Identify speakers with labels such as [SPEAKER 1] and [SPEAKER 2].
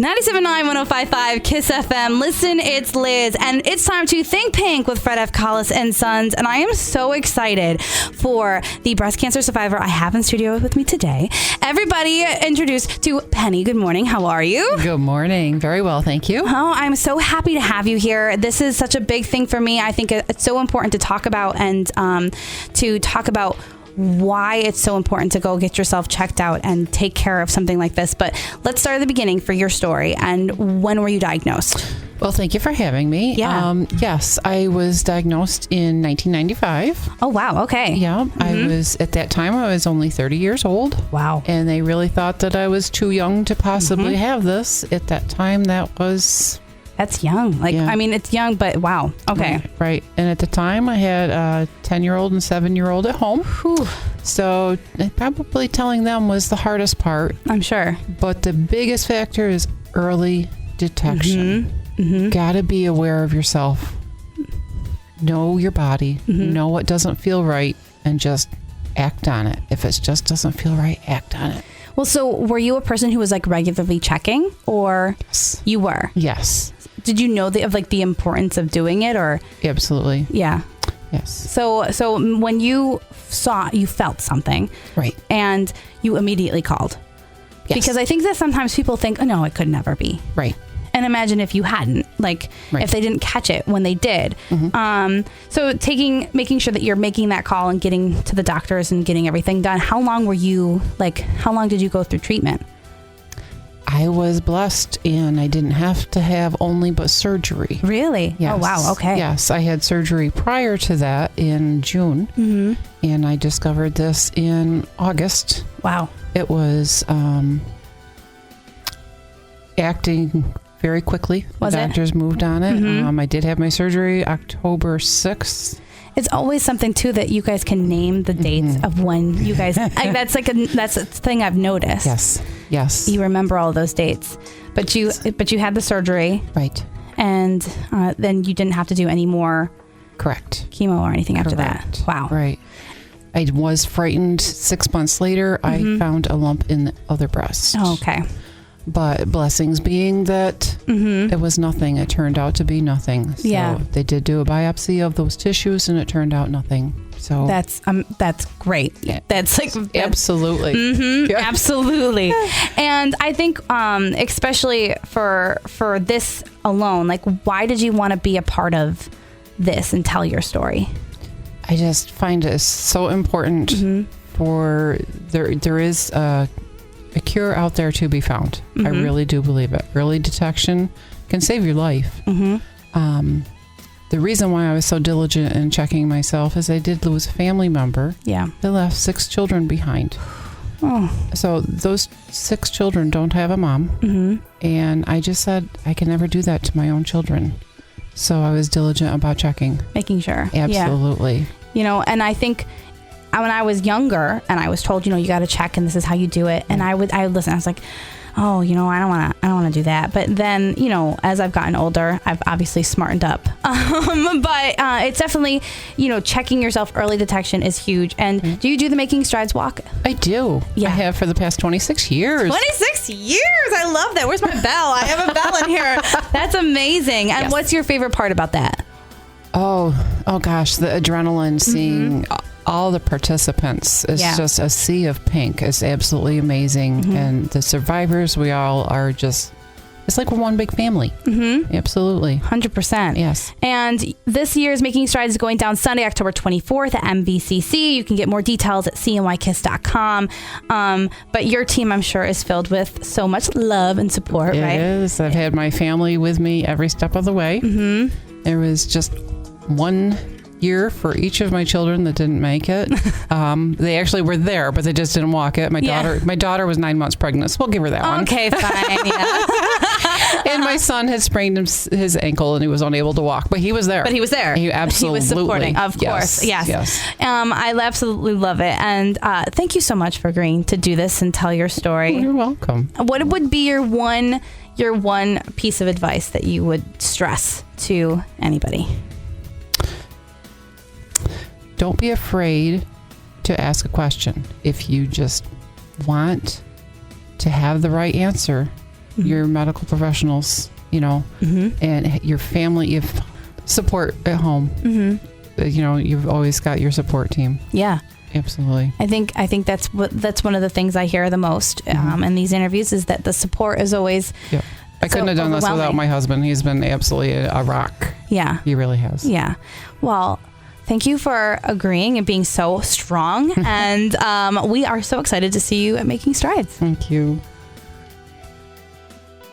[SPEAKER 1] 97.9, 105.5, KISS FM. Listen, it's Liz, and it's time to Think Pink with Fred F. Collis and Sons, and I am so excited for the breast cancer survivor I have in studio with me today. Everybody introduced to Penny. Good morning. How are you?
[SPEAKER 2] Good morning. Very well, thank you.
[SPEAKER 1] Oh, I'm so happy to have you here. This is such a big thing for me. I think it's so important to talk about and to talk about why it's so important to go get yourself checked out and take care of something like this. But let's start at the beginning for your story. And when were you diagnosed?
[SPEAKER 2] Well, thank you for having me.
[SPEAKER 1] Yeah.
[SPEAKER 2] Yes, I was diagnosed in 1995.
[SPEAKER 1] Oh, wow. Okay.
[SPEAKER 2] Yeah. At that time, I was only 30 years old.
[SPEAKER 1] Wow.
[SPEAKER 2] And they really thought that I was too young to possibly have this. At that time, that's
[SPEAKER 1] young. I mean, it's young, but wow. Okay.
[SPEAKER 2] Right. And at the time, I had a 10-year-old and 7-year-old at home.
[SPEAKER 1] Whew.
[SPEAKER 2] So probably telling them was the hardest part.
[SPEAKER 1] I'm sure.
[SPEAKER 2] But the biggest factor is early detection. Got to be aware of yourself. Know your body. Know what doesn't feel right and just act on it. If it just doesn't feel right, act on it.
[SPEAKER 1] Well, so were you a person who was regularly checking, or
[SPEAKER 2] Yes.
[SPEAKER 1] you were?
[SPEAKER 2] Yes.
[SPEAKER 1] Did you know the importance of doing it, or?
[SPEAKER 2] Absolutely.
[SPEAKER 1] Yeah.
[SPEAKER 2] Yes.
[SPEAKER 1] So when you felt something,
[SPEAKER 2] Right.
[SPEAKER 1] and you immediately called.
[SPEAKER 2] Yes.
[SPEAKER 1] Because I think that sometimes people think, oh no, it could never be.
[SPEAKER 2] Right.
[SPEAKER 1] And imagine if you hadn't, if they didn't catch it when they did. So making sure that you're making that call and getting to the doctors and getting everything done. How long were you, how long did you go through treatment?
[SPEAKER 2] I was blessed, and I didn't have to have only but surgery.
[SPEAKER 1] Really?
[SPEAKER 2] Yes.
[SPEAKER 1] Oh, wow. Okay.
[SPEAKER 2] Yes. I had surgery prior to that in June, and I discovered this in August.
[SPEAKER 1] Wow.
[SPEAKER 2] It was acting very quickly.
[SPEAKER 1] Was
[SPEAKER 2] the
[SPEAKER 1] it?
[SPEAKER 2] doctors moved on it. I did have my surgery October 6th.
[SPEAKER 1] It's always something too that you guys can name the dates of when you guys. That's a thing I've noticed.
[SPEAKER 2] Yes.
[SPEAKER 1] You remember all those dates, but you had the surgery,
[SPEAKER 2] Right.
[SPEAKER 1] and then you didn't have to do any more
[SPEAKER 2] Correct.
[SPEAKER 1] chemo or anything after
[SPEAKER 2] Correct.
[SPEAKER 1] that. Wow.
[SPEAKER 2] Right. I was frightened. 6 months later, I found a lump in the other breast.
[SPEAKER 1] Oh, okay.
[SPEAKER 2] But blessings being that it was nothing. It turned out to be nothing. So
[SPEAKER 1] Yeah.
[SPEAKER 2] they did do a biopsy of those tissues, and it turned out nothing. So
[SPEAKER 1] That's great.
[SPEAKER 2] Yeah.
[SPEAKER 1] That's
[SPEAKER 2] absolutely. Yeah.
[SPEAKER 1] Absolutely. And I think especially for this alone, why did you want to be a part of this and tell your story?
[SPEAKER 2] I just find it so important for there is a cure out there to be found. I really do believe it. Early detection can save your life. The reason why I was so diligent in checking myself is I did lose a family member.
[SPEAKER 1] Yeah.
[SPEAKER 2] They left 6 children behind.
[SPEAKER 1] Oh.
[SPEAKER 2] So those 6 children don't have a mom. And I just said, I can never do that to my own children. So I was diligent about checking.
[SPEAKER 1] Making sure.
[SPEAKER 2] Absolutely.
[SPEAKER 1] Yeah. And I think when I was younger and I was told, you got to check and this is how you do it. And I would listen. I was like, oh, I don't want to do that. But then, as I've gotten older, I've obviously smartened up. But it's definitely, checking yourself, early detection is huge. And do you do the Making Strides walk?
[SPEAKER 2] I do.
[SPEAKER 1] Yeah.
[SPEAKER 2] I have for the past 26 years.
[SPEAKER 1] 26 years. I love that. Where's my bell? I have a bell in here. That's amazing. And
[SPEAKER 2] Yes.
[SPEAKER 1] what's your favorite part about that?
[SPEAKER 2] Oh gosh, the adrenaline, seeing all the participants is just a sea of pink. It's absolutely amazing. And the survivors, we all are just, it's like we're one big family. Absolutely.
[SPEAKER 1] 100%.
[SPEAKER 2] Yes.
[SPEAKER 1] And this year's Making Strides is going down Sunday, October 24th at MVCC. You can get more details at cnykiss.com. But your team, I'm sure, is filled with so much love and support, right?
[SPEAKER 2] It is. I've had my family with me every step of the way. There was just one year for each of my children that didn't make it. They actually were there, but they just didn't walk it. My daughter was 9 months pregnant, so we'll give her that one.
[SPEAKER 1] Okay, fine. Yeah.
[SPEAKER 2] And my son had sprained his ankle, and he was unable to walk, but he was there.
[SPEAKER 1] He
[SPEAKER 2] absolutely
[SPEAKER 1] was supporting, of course. Yes. I absolutely love it. And thank you so much for agreeing to do this and tell your story.
[SPEAKER 2] You're welcome.
[SPEAKER 1] What would be your one piece of advice that you would stress to anybody?
[SPEAKER 2] Don't be afraid to ask a question. If you just want to have the right answer, your medical professionals, you know, and your family, if support at home, you know, you've always got your support team.
[SPEAKER 1] Yeah.
[SPEAKER 2] Absolutely.
[SPEAKER 1] I think that's one of the things I hear the most in these interviews is that the support is always.
[SPEAKER 2] Yep. I couldn't have done this without my husband. He's been absolutely a rock.
[SPEAKER 1] Yeah.
[SPEAKER 2] He really has.
[SPEAKER 1] Yeah. Well, thank you for agreeing and being so strong. And we are so excited to see you at Making Strides.
[SPEAKER 2] Thank you.